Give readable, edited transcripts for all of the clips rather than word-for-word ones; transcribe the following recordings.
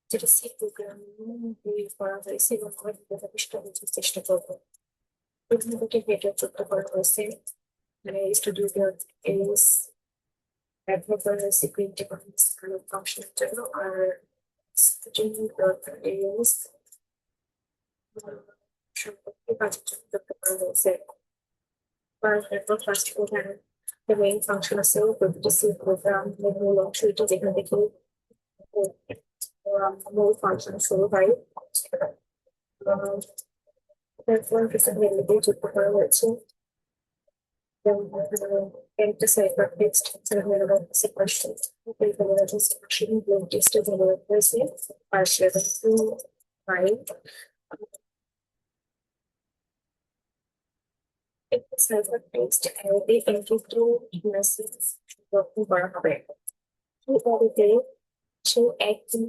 যেটা C programming করা হয়েছে এবং আমরা ডেটাবেসটা বোঝার চেষ্টা করবো। প্রথমে দুটি হেডার যুক্ত করা হয়েছে, মানে স্টুডিও ডট এস ব্যবহার করা হয়েছে প্রিন্ট এবং ফাংশনের জন্য। আর স্টুডিও ডট এস সম্পর্কে কাজের জন্য যুক্ত করা হয়েছে। তারপর ফার্স্ট প্রোগ্রাম মেইন ফাংশন আছে, প্রতিটি সি প্রোগ্রাম মূল অংশ এটা যেখান থেকে মূল ফাংশন শুরু হয়। তারপর কিছু ভ্যারিয়েবল যুক্ত করা হয়েছে, যেমন একটা cipher text available sequential instruction plain text available হয়েছে partial to 5 একটা সাইফার টেক্সট অ্যারেতে এনক্রিপ্ট মেসেজ সংরক্ষণ করা হবে। এই অ্যারেতে সেই একটি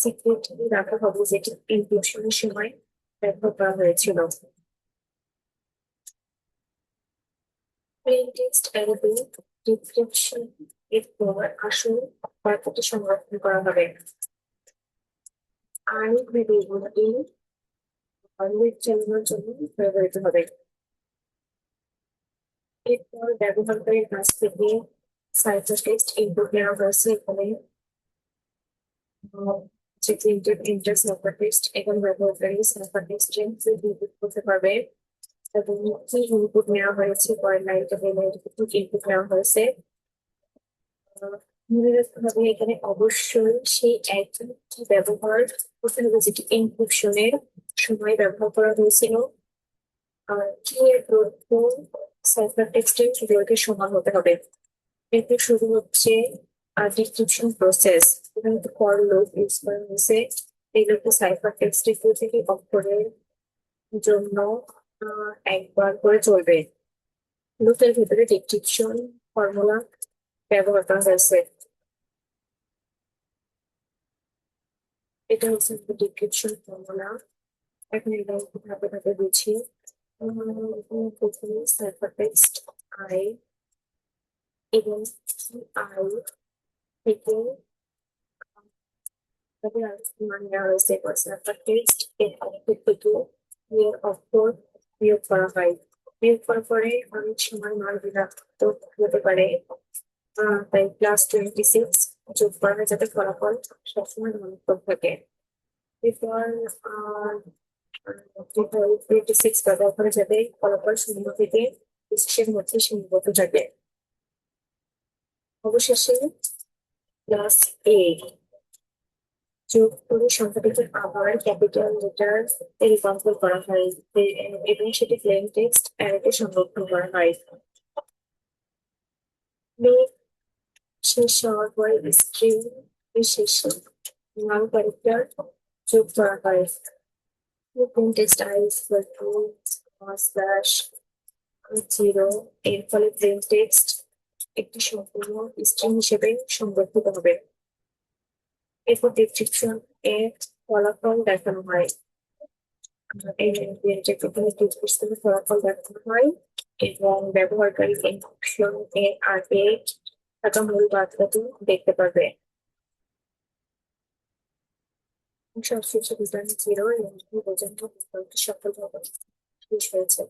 সিক্রেট রাখা হবে যেটি এনক্রিপশনের সময় ব্যবহার করা হয়েছিল। প্লেন টেক্সট অ্যারেতে ডিক্রিপশন এর পর আসল বার্তাটি সংরক্ষণ করা হবে। আর ভেরিয়েবলটি লুপ চালানোর জন্য ব্যবহৃত হবে। এরপর ব্যবহারকারীর কাছ থেকে সাইফার টেক্সট ইনপুট নেওয়া হয়েছে। এখানে যে প্রিন্টেড ইন্টার সাইফার টেক্সট এবং ব্যবহারকারী সাইফার টেক্সট ইনপুট করতে পারবে এবং কি ইনপুট নেওয়া হয়েছে, পরের লাইনটা ইনপুট নেওয়া হয়েছে। মনে রাখতে হবে এখানে অবশ্যই সেই একই কি ব্যবহার করতে হবে যেটি এনক্রিপশনের সময় ব্যবহার করা হয়েছিল। আর কি এর তথ্য সাইফার টেক্সটের দুটোকে সমান হতে হবে। এরপর শুরু হচ্ছে ডিক্রিপশন প্রসেস। এখানে তো ফর লুপ ইউজ করা হয়েছে। এই লুপে সাইফার টেক্সটের প্রতিটি অক্ষরের জন্য একবার করে চলবে। লুপের ভিতরে ডিক্রিপশন ফর্মুলা ব্যবহার করা হয়েছে। এটা হচ্ছে ডিক্রিপশন ফর্মুলা। এখন এটা ধাপে ধাপে বুঝি। প্রথমে সাইফার টেক্সট আই এবং আই থেকে তবে মান নেওয়া হয়েছে সাইফার টেক্সট এর আউটপুট থেকে নিয়ে অক্ষর বিয়োগ করা হয়। বিয়োগ করার পরে অনেক সময় মান ঋণাত্মক হতে পারে, তাই +26 যোগ করা হয় যাতে ফলাফল সবসময় ধনাত্মক থাকে। এরপর 26 ব্যবহার করে যাতে ফলাফল 0 থেকে 25 মধ্যে সীমাবদ্ধ থাকে। অবশেষে +a যোগ করে সংখ্যাটিকে আবার ক্যাপিটাল লেটার এ রূপান্তর করা হয় এবং সেটি প্লেন টেক্সট অ্যারেতে সংরক্ষণ করা হয়। মেক শেষ হওয়ার পরে স্ট্রিং এর শেষে নাম ক্যারেক্টার যোগ করা হয়। Plane text I equal to slash 0 এর ফলে প্লেন টেক্সট একটি সম্পূর্ণ স্ট্রিং হিসেবে সংরক্ষিত হবে। এরপর ডেসক্রিপশন এর ফলাফল দেখানো হয়। এই যে প্রথমে ডেসক্রিপশন ফলাফল দেখানো হয় এবং ব্যবহারকারী এনক্রিপশন এর আগে থাকা মূল বার্তাটি দেখতে পারবে। সবশেষে রিটার্ন 0 এবং পর্যন্ত সফলভাবে শেষ হয়েছে।